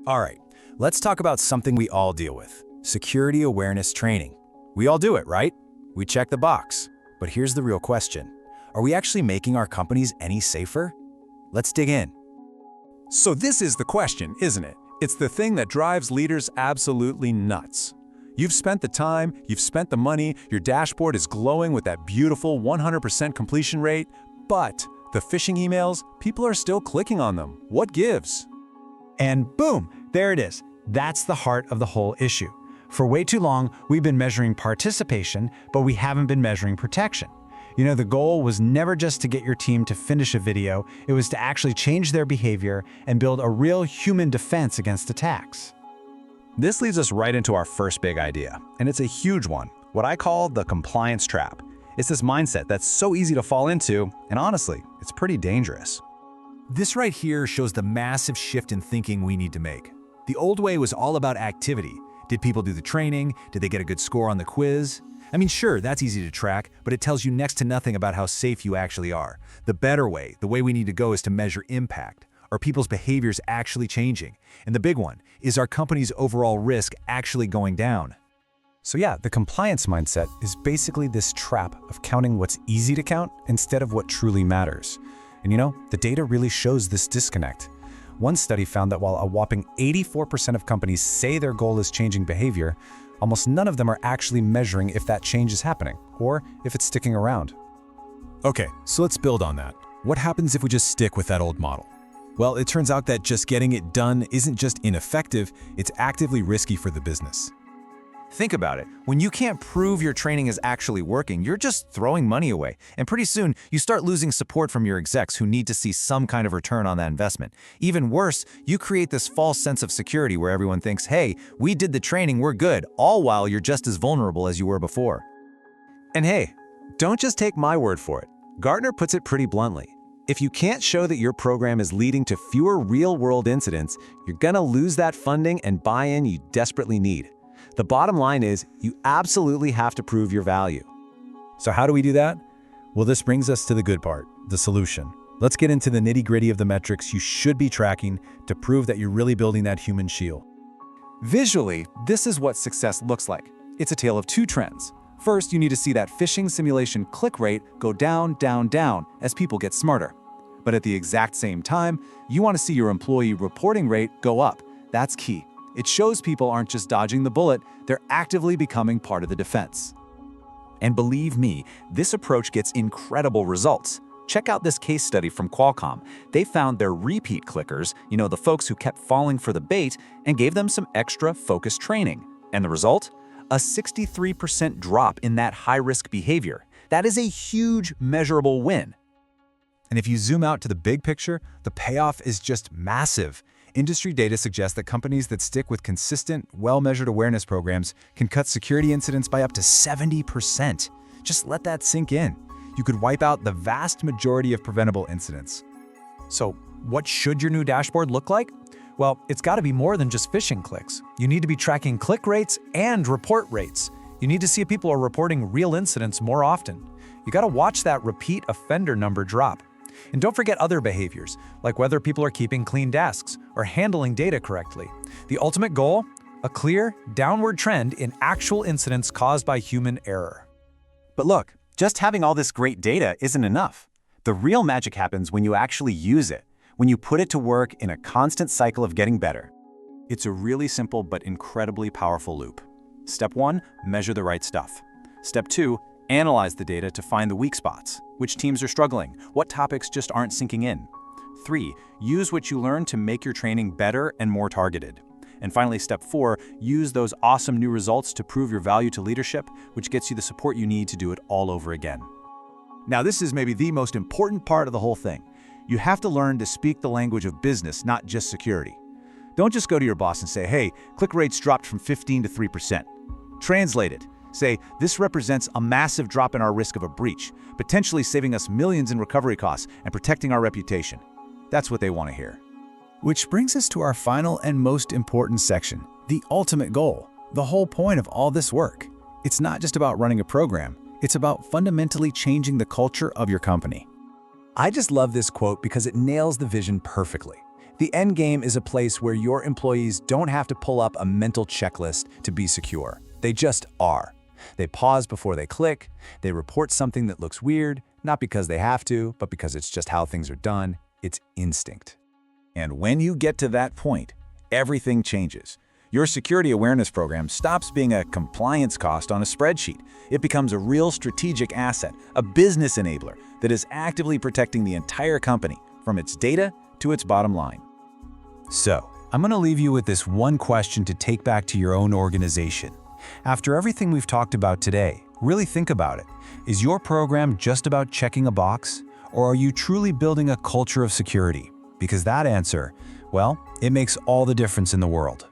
All right, let's talk about something we all deal with, security awareness training. We all do it, right? We check the box. But here's the real question. Are we actually making our companies any safer? Let's dig in. So this is the question, isn't it? It's the thing that drives leaders absolutely nuts. You've spent the time, you've spent the money, your dashboard is glowing with that beautiful 100% completion rate, but the phishing emails, people are still clicking on them. What gives? And boom, there it is. That's the heart of the whole issue. For way too long, we've been measuring participation, but we haven't been measuring protection. You know, the goal was never just to get your team to finish a video, it was to actually change their behavior and build a real human defense against attacks. This leads us right into our first big idea, and it's a huge one, what I call the compliance trap. It's this mindset that's so easy to fall into, and honestly, it's pretty dangerous. This right here shows the massive shift in thinking we need to make. The old way was all about activity. Did people do the training? Did they get a good score on the quiz? I mean, sure, that's easy to track, but it tells you next to nothing about how safe you actually are. The better way, the way we need to go, is to measure impact. Are people's behaviors actually changing? And the big one, is our company's overall risk actually going down? So yeah, the compliance mindset is basically this trap of counting what's easy to count instead of what truly matters. And you know, the data really shows this disconnect. One study found that while a whopping 84% of companies say their goal is changing behavior, almost none of them are actually measuring if that change is happening, or if it's sticking around. Okay, so let's build on that. What happens if we just stick with that old model? Well, it turns out that just getting it done isn't just ineffective, it's actively risky for the business. Think about it. When you can't prove your training is actually working, you're just throwing money away. And pretty soon, you start losing support from your execs who need to see some kind of return on that investment. Even worse, you create this false sense of security where everyone thinks, hey, we did the training, we're good, all while you're just as vulnerable as you were before. And hey, don't just take my word for it. Gartner puts it pretty bluntly. If you can't show that your program is leading to fewer real-world incidents, you're gonna lose that funding and buy-in you desperately need. The bottom line is, you absolutely have to prove your value. So how do we do that? Well, this brings us to the good part, the solution. Let's get into the nitty-gritty of the metrics you should be tracking to prove that you're really building that human shield. Visually, this is what success looks like. It's a tale of two trends. First, you need to see that phishing simulation click rate go down, down, down as people get smarter. But at the exact same time, you want to see your employee reporting rate go up. That's key. It shows people aren't just dodging the bullet, they're actively becoming part of the defense. And believe me, this approach gets incredible results. Check out this case study from Qualcomm. They found their repeat clickers, you know, the folks who kept falling for the bait, and gave them some extra focused training. And the result? A 63% drop in that high-risk behavior. That is a huge, measurable win. And if you zoom out to the big picture, the payoff is just massive. Industry data suggests that companies that stick with consistent, well-measured awareness programs can cut security incidents by up to 70%. Just let that sink in. You could wipe out the vast majority of preventable incidents. So, what should your new dashboard look like? Well, it's got to be more than just phishing clicks. You need to be tracking click rates and report rates. You need to see if people are reporting real incidents more often. You got to watch that repeat offender number drop. And don't forget other behaviors, like whether people are keeping clean desks or handling data correctly. The ultimate goal? A clear, downward trend in actual incidents caused by human error. But look, just having all this great data isn't enough. The real magic happens when you actually use it, when you put it to work in a constant cycle of getting better. It's a really simple but incredibly powerful loop. Step 1, measure the right stuff. Step 2, analyze the data to find the weak spots. Which teams are struggling? What topics just aren't sinking in? 3, use what you learn to make your training better and more targeted. And finally, step 4, use those awesome new results to prove your value to leadership, which gets you the support you need to do it all over again. Now, this is maybe the most important part of the whole thing. You have to learn to speak the language of business, not just security. Don't just go to your boss and say, hey, click rates dropped from 15 to 3%. Translate it. Say, this represents a massive drop in our risk of a breach, potentially saving us millions in recovery costs and protecting our reputation. That's what they want to hear. Which brings us to our final and most important section, the ultimate goal, the whole point of all this work. It's not just about running a program, it's about fundamentally changing the culture of your company. I just love this quote because it nails the vision perfectly. The end game is a place where your employees don't have to pull up a mental checklist to be secure. They just are. They pause before they click. They report something that looks weird, not because they have to, but because it's just how things are done. It's instinct. And when you get to that point, everything changes. Your security awareness program stops being a compliance cost on a spreadsheet. It becomes a real strategic asset, a business enabler that is actively protecting the entire company, from its data to its bottom line. So, I'm going to leave you with this one question to take back to your own organization. After everything we've talked about today, really think about it. Is your program just about checking a box, or are you truly building a culture of security? Because that answer, well, it makes all the difference in the world.